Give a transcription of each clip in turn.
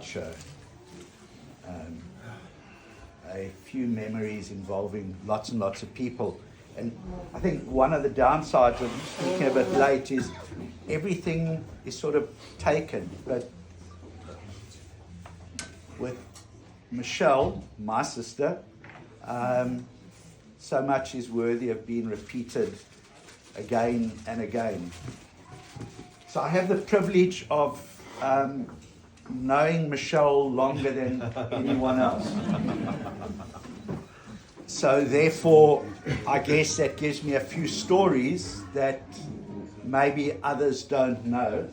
slideshow. A few memories involving lots and lots of people. And I think one of the downsides of speaking a bit late is everything is sort of taken. But with Michele, my sister, so much is worthy of being repeated again and again. So I have the privilege of knowing Michele longer than anyone else. So therefore, I guess that gives me a few stories that maybe others don't know.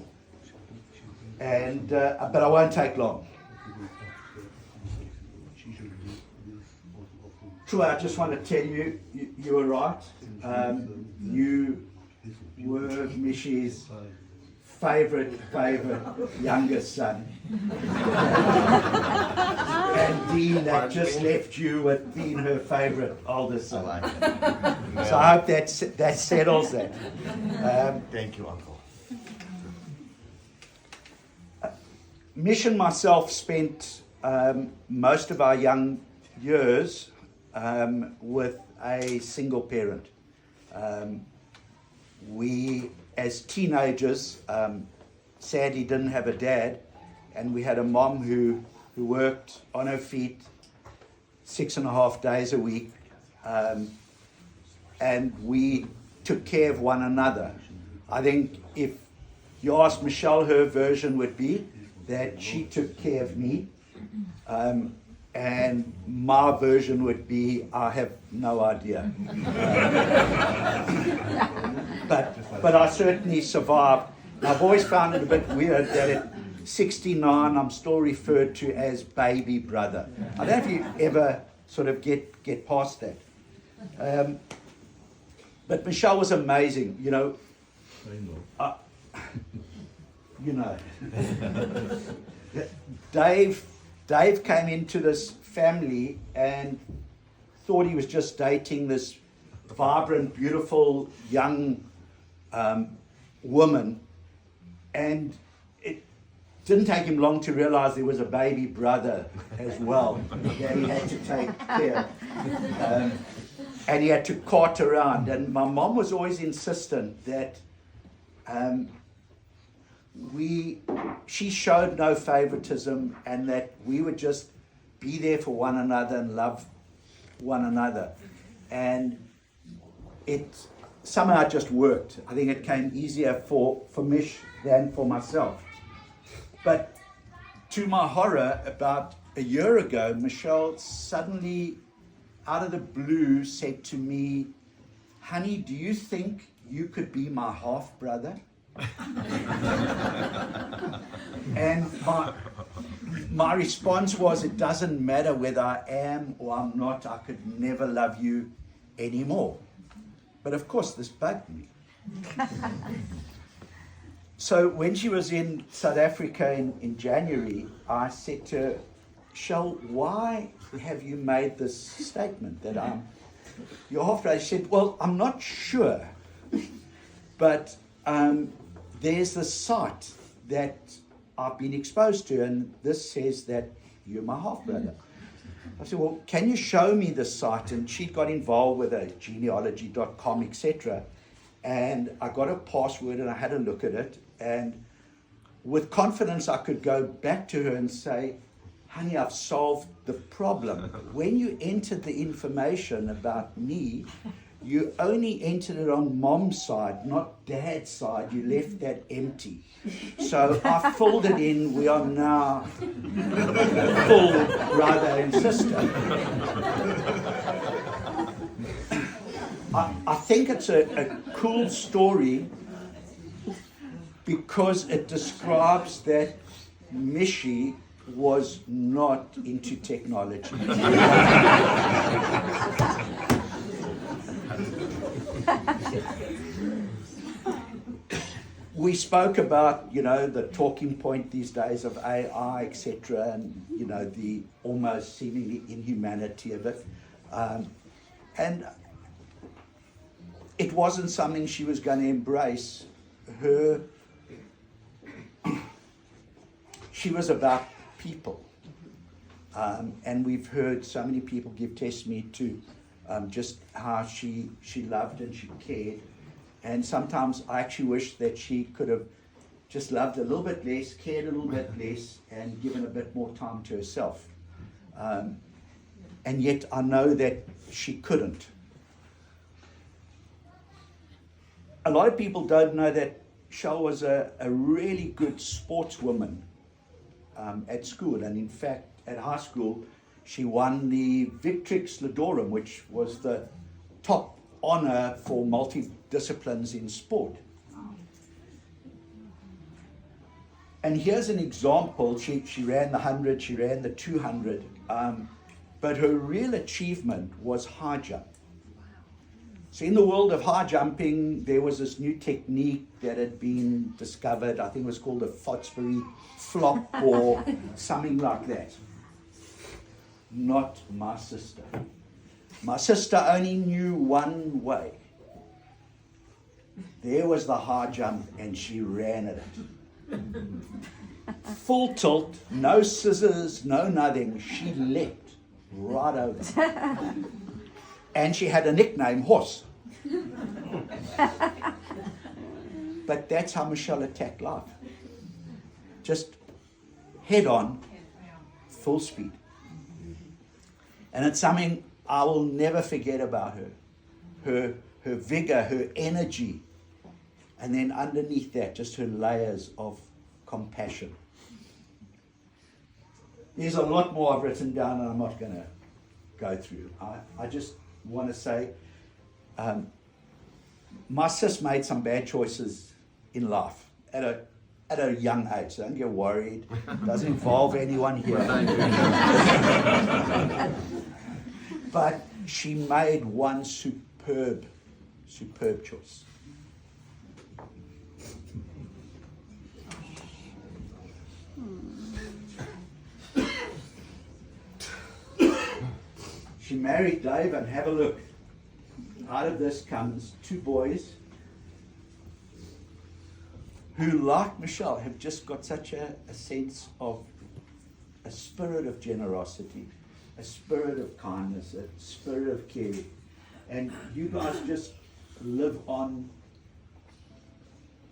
And but I won't take long. Troy, I just want to tell you, you were right. You were Michi's favorite youngest son. And Dean had just left you with being her favorite oldest son. So I hope that settles that. Thank you, Uncle. Mich and myself spent most of our young years with a single parent. We, as teenagers, sadly didn't have a dad, and we had a mom who worked on her feet 6.5 days a week, and we took care of one another. I think if you ask Michele, her version would be that she took care of me, and my version would be I have no idea. But I certainly survived. I've always found it a bit weird that at 69 I'm still referred to as baby brother. I don't know if you ever sort of get past that. But Michele was amazing, you know. Dave came into this family and thought he was just dating this vibrant, beautiful, young woman, and it didn't take him long to realize there was a baby brother as well that he had to take care of. And he had to cart around, and my mom was always insistent that she showed no favoritism, and that we would just be there for one another and love one another. And it somehow just worked. I think it came easier for Mich than for myself. But to my horror, about a year ago, Michele suddenly, out of the blue, said to me, "Honey, do you think you could be my half-brother?" And my response was, it doesn't matter whether I am or I'm not, I could never love you anymore. But of course, this bugged me. So when she was in South Africa in January, I said to her, "Michele, why have you made this statement that I'm your half-brother?" She said, "Well, I'm not sure, but there's this site that I've been exposed to, and this says that you're my half-brother." I said, "Well, can you show me the site?" And she got involved with a genealogy.com, etc. And I got a password and I had a look at it. And with confidence, I could go back to her and say, "Honey, I've solved the problem. When you entered the information about me, you only entered it on mom's side, not dad's side. You left that empty. So I filled it in. We are now full brother and sister." I think it's a cool story because it describes that Michi was not into technology. We spoke about, the talking point these days of AI, etc., and, the almost seemingly inhumanity of it. And it wasn't something she was going to embrace. She was about people. And we've heard so many people give testimony to just how she loved and she cared. And sometimes I actually wish that she could have just loved a little bit less, cared a little bit less, and given a bit more time to herself. And yet I know that she couldn't. A lot of people don't know that Shell was a really good sportswoman at school. And in fact, at high school, she won the Victrix Ladorum, which was the top honor for multi-disciplines in sport. And here's an example. She ran the 100, she ran the 200, but her real achievement was high jump. So in the world of high jumping, there was this new technique that had been discovered. I think it was called a Fotsbury flop or something like that. Not my sister. My sister only knew one way. There was the high jump, and she ran at it. Full tilt, no scissors, no nothing. She leapt right over. And she had a nickname, Horse. But that's how Michele attacked life. Just head on, full speed. And it's something I will never forget about her. Her vigor, her energy. And then underneath that, just her layers of compassion. There's a lot more I've written down and I'm not going to go through. I just want to say, my sis made some bad choices in life at a young age. So don't get worried. It doesn't involve anyone here. But she made one superb choice. She married Dave, and have a look. Out of this comes two boys who, like Michele, have just got such a sense of a spirit of generosity, a spirit of kindness, a spirit of care. And you guys just live on,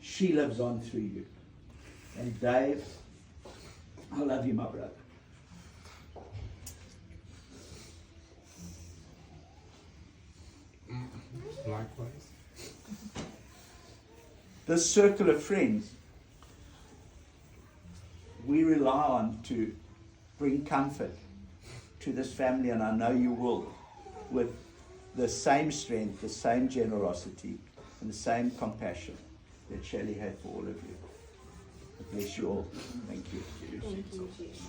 she lives on through you. And Dave, I love you, my brother. Likewise. This circle of friends we rely on to bring comfort to this family, and I know you will, with the same strength, the same generosity, and the same compassion that Shelley had for all of you. God bless you all. Thank you. Thank you, Jesus.